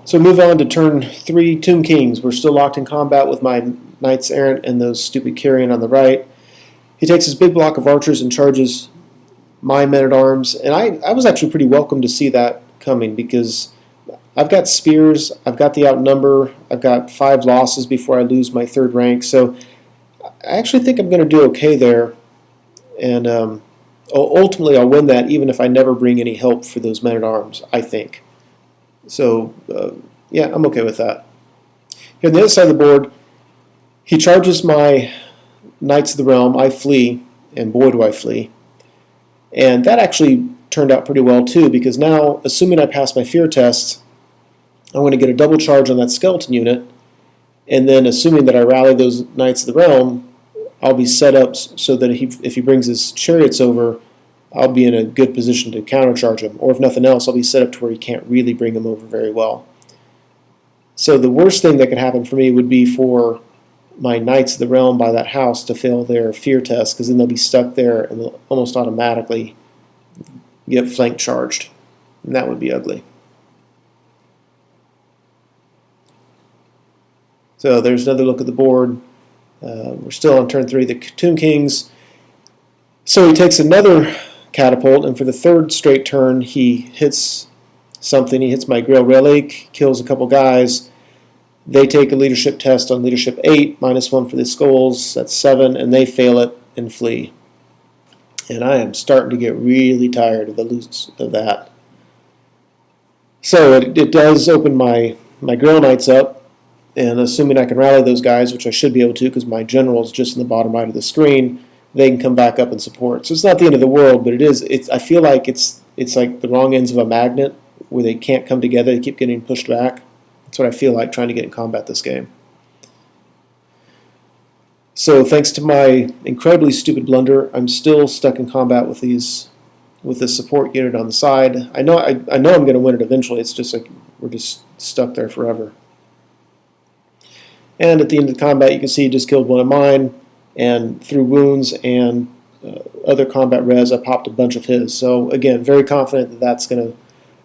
So move on to turn 3, Tomb Kings. We're still locked in combat with my Knights Errant and those stupid carrion on the right. He takes his big block of archers and charges my men-at-arms, and I was actually pretty welcome to see that coming because I've got spears, I've got the outnumber, I've got 5 losses before I lose my 3rd rank, so I actually think I'm going to do okay there, and ultimately I'll win that even if I never bring any help for those men-at-arms, I think. So, yeah, I'm okay with that. Here on the other side of the board, he charges my Knights of the Realm, I flee, and boy do I flee. And that actually turned out pretty well too, because now, assuming I pass my fear test, I'm going to get a double charge on that skeleton unit, and then assuming that I rally those Knights of the Realm, I'll be set up so that if he brings his chariots over, I'll be in a good position to countercharge him, or if nothing else, I'll be set up to where he can't really bring him over very well. So the worst thing that could happen for me would be for my Knights of the Realm by that house to fail their fear test, because then they'll be stuck there and they'll almost automatically get flank charged, and that would be ugly. So there's another look at the board. We're still on turn 3, the Tomb Kings. So he takes another catapult, and for the 3rd straight turn he hits something. He hits my Grail Relic, kills a couple guys. They take a leadership test on leadership 8, -1 for the skulls, that's 7, and they fail it and flee. And I am starting to get really tired of that. So it does open my Grail Knights up, and assuming I can rally those guys, which I should be able to because my general is just in the bottom right of the screen, they can come back up and support. So it's not the end of the world, but I feel like it's like the wrong ends of a magnet where they can't come together, they keep getting pushed back. That's what I feel like trying to get in combat this game. So thanks to my incredibly stupid blunder, I'm still stuck in combat with this support unit on the side. I know I'm going to win it eventually. It's just like we're just stuck there forever. And at the end of the combat, you can see he just killed one of mine, and through wounds and other combat res, I popped a bunch of his. So again, very confident that that's going to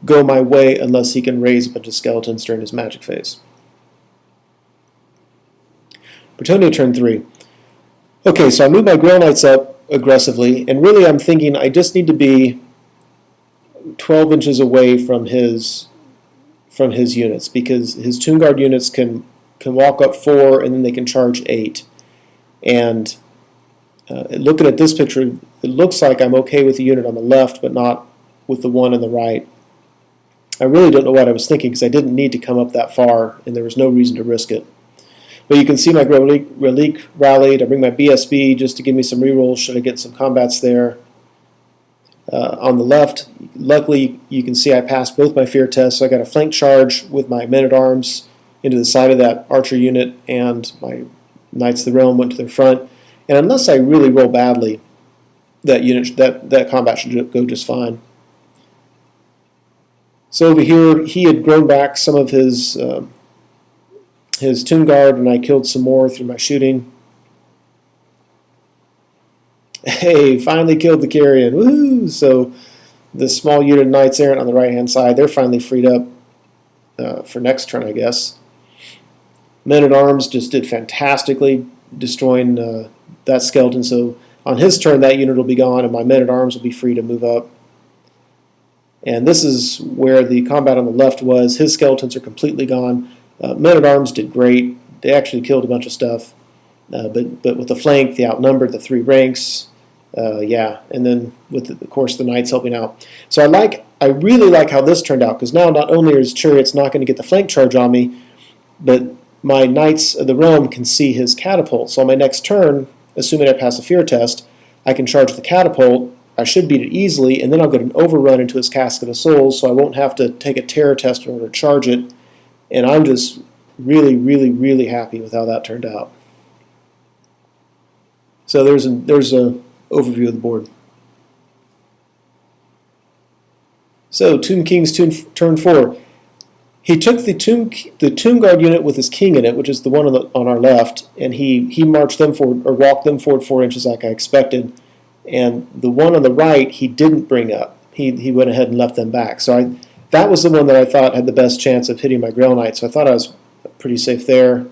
go my way unless he can raise a bunch of skeletons during his magic phase. Bretonnia turn 3. Okay, so I move my Grail Knights up aggressively, and really I'm thinking I just need to be 12 inches away from his units, because his Tomb Guard units can walk up 4 and then they can charge 8. And looking at this picture, it looks like I'm okay with the unit on the left, but not with the one on the right. I really don't know what I was thinking because I didn't need to come up that far and there was no reason to risk it. But you can see my Relique rallied. I bring my BSB just to give me some rerolls should I get some combats there. On the left, luckily you can see I passed both my fear tests, so I got a flank charge with my men-at-arms into the side of that archer unit, and my Knights of the Realm went to their front. And unless I really roll badly, that combat should go just fine. So over here, he had grown back some of his Tomb Guard, and I killed some more through my shooting. Hey, finally killed the carrion. Woo! So the small unit of Knights Errant on the right-hand side, they're finally freed up for next turn, I guess. Men-at-Arms just did fantastically, destroying that skeleton. So on his turn, that unit will be gone, and my Men-at-Arms will be free to move up. And this is where the combat on the left was. His skeletons are completely gone. Men-at-Arms did great. They actually killed a bunch of stuff. But with the flank, the outnumbered, the 3 ranks, yeah. And then with, of course, the Knights helping out. So I really like how this turned out, because now not only are his chariots not going to get the flank charge on me, but my Knights of the Realm can see his catapult. So on my next turn, assuming I pass a fear test, I can charge the catapult. I should beat it easily, and then I'll get an overrun into his Casket of Souls, so I won't have to take a terror test in order to charge it. And I'm just really, really, really happy with how that turned out. So there's a overview of the board. So Tomb Kings turn 4. He took the Tomb Guard unit with his king in it, which is the one on our left, and he marched them forward, or walked them forward 4 inches like I expected. And the one on the right, he didn't bring up. He went ahead and left them back. So I that was the one that I thought had the best chance of hitting my Grail Knight, so I thought I was pretty safe there.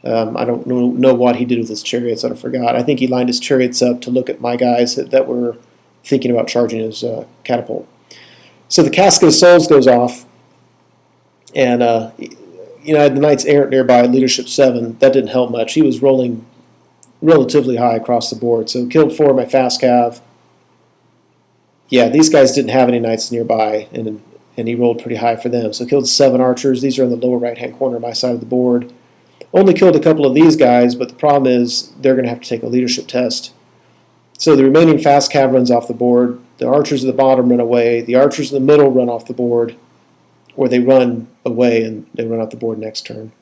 I don't know what he did with his chariots. I forgot. I think he lined his chariots up to look at my guys that were thinking about charging his catapult. So the Casket of Souls goes off, and I had the Knights Errant nearby, leadership 7. That didn't help much. He was rolling relatively high across the board. So killed 4 of my fast cav. Yeah, these guys didn't have any knights nearby, and he rolled pretty high for them. So killed 7 archers. These are in the lower right-hand corner of my side of the board. Only killed a couple of these guys, but the problem is they're going to have to take a leadership test. So the remaining fast cav runs off the board. The archers at the bottom run away. The archers in the middle run off the board, or they run away and they run off the board next turn.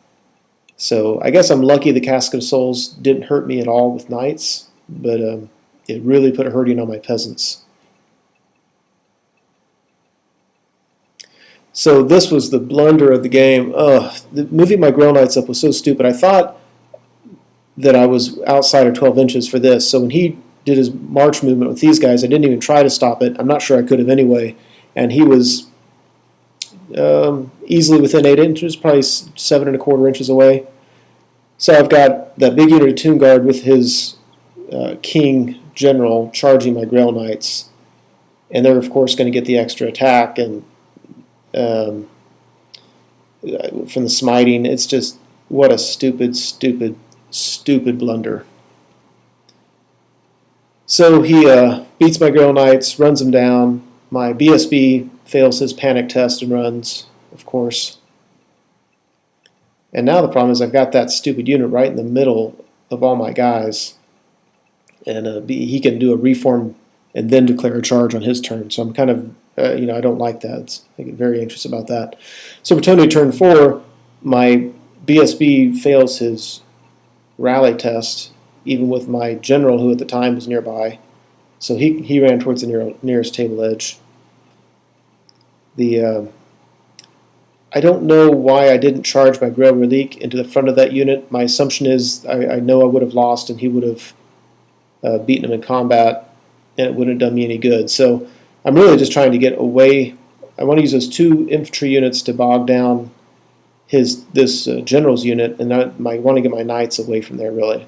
So I guess I'm lucky the Casket of Souls didn't hurt me at all with knights, but it really put a hurting on my peasants. So this was the blunder of the game. Moving my Grail Knights up was so stupid. I thought that I was outside of 12 inches for this. So when he did his march movement with these guys, I didn't even try to stop it. I'm not sure I could have anyway. And he was easily within 8 inches, probably 7 1/4 inches away. So I've got that big unit of Tomb Guard with his King General charging my Grail Knights. And they're, of course, going to get the extra attack and from the smiting. It's just, what a stupid, stupid, stupid blunder. So he beats my Grail Knights, runs them down. My BSB fails his panic test and runs, of course. And now the problem is I've got that stupid unit right in the middle of all my guys. And he can do a reform and then declare a charge on his turn. So I'm kind of, I don't like that. I get very anxious about that. So Bretonnia turn 4, my BSB fails his rally test, even with my general, who at the time was nearby. So he ran towards the nearest table edge. I don't know why I didn't charge my Grail Relique into the front of that unit. My assumption is I know I would have lost and he would have beaten him in combat, and it wouldn't have done me any good. So I'm really just trying to get away. I want to use those 2 infantry units to bog down this general's unit, and I want to get my knights away from there, really.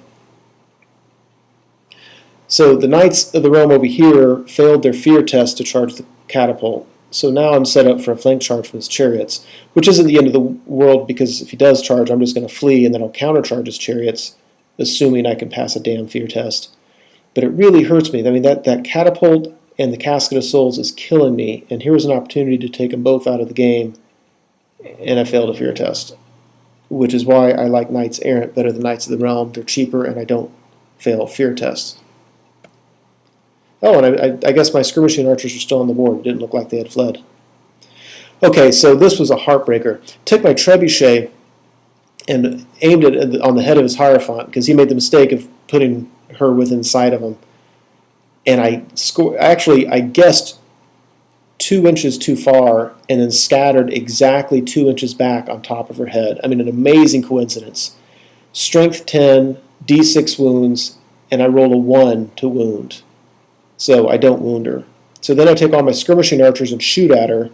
So the Knights of the Realm over here failed their fear test to charge the catapult. So now I'm set up for a flank charge from his chariots, which isn't the end of the world, because if he does charge, I'm just going to flee, and then I'll countercharge his chariots, assuming I can pass a damn fear test. But it really hurts me. I mean, that catapult and the Casket of Souls is killing me, and here was an opportunity to take them both out of the game, and I failed a fear test, which is why I like Knights Errant better than Knights of the Realm. They're cheaper, and I don't fail fear tests. Oh, and I guess my skirmishing archers are still on the board. It didn't look like they had fled. Okay, so this was a heartbreaker. Took my trebuchet and aimed it on the head of his Hierophant, because he made the mistake of putting her within sight of him. And I guessed 2 inches too far and then scattered exactly 2 inches back on top of her head. I mean, an amazing coincidence. Strength 10, D6 wounds, and I roll a 1 to wound. So I don't wound her. So then I take all my skirmishing archers and shoot at her,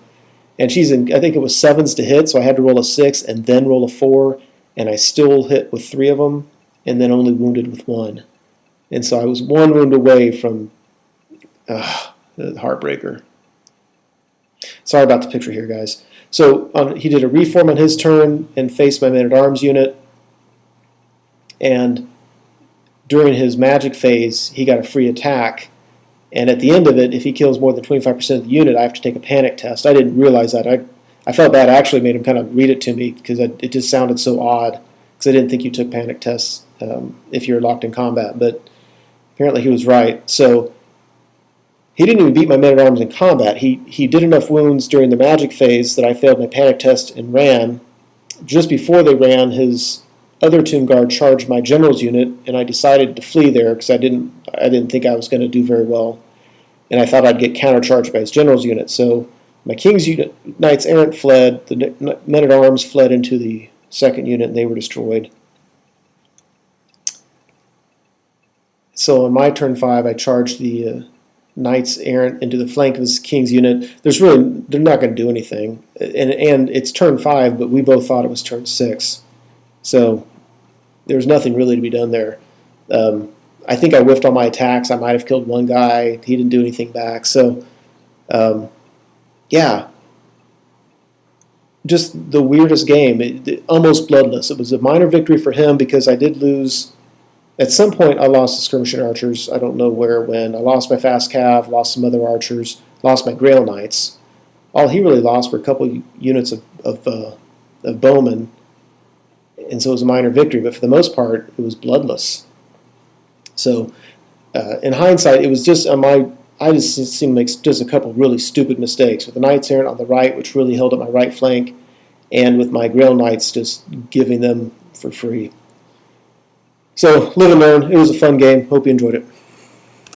and she's in, I think it was 7s to hit, so I had to roll a 6 and then roll a 4, and I still hit with 3 of them, and then only wounded with 1. And so I was 1 wound away from the heartbreaker. Sorry about the picture here, guys. So he did a reform on his turn and faced my men-at-arms unit, and during his magic phase, he got a free attack. And at the end of it, if he kills more than 25% of the unit, I have to take a panic test. I didn't realize that. I felt bad. I actually made him kind of read it to me, because it just sounded so odd, because I didn't think you took panic tests if you're locked in combat. But apparently he was right. So he didn't even beat my men-at-arms in combat. He did enough wounds during the magic phase that I failed my panic test and ran. Just before they ran, his other Tomb Guard charged my general's unit, and I decided to flee there because I didn't think I was going to do very well, and I thought I'd get countercharged by his general's unit. So my King's unit, Knights Errant, fled. The men-at-arms fled into the second unit, and they were destroyed. So on my turn 5, I charged the knights errant into the flank of his king's unit. They're not going to do anything, and it's turn 5, but we both thought it was turn 6, so there's nothing really to be done there. I think I whiffed all my attacks. I might have killed one guy. He didn't do anything back. So, yeah, just the weirdest game. Almost bloodless. It was a minor victory for him because I did lose. At some point, I lost the skirmishing archers. I don't know where or when. I lost my fast cav, lost some other archers, lost my Grail Knights. All he really lost were a couple units of bowmen, and so it was a minor victory. But for the most part, it was bloodless. So, in hindsight, it was just I just seemed to make just a couple really stupid mistakes with the Knights Errant on the right, which really held up my right flank, and with my Grail Knights just giving them for free. So, live and learn. It was a fun game. Hope you enjoyed it.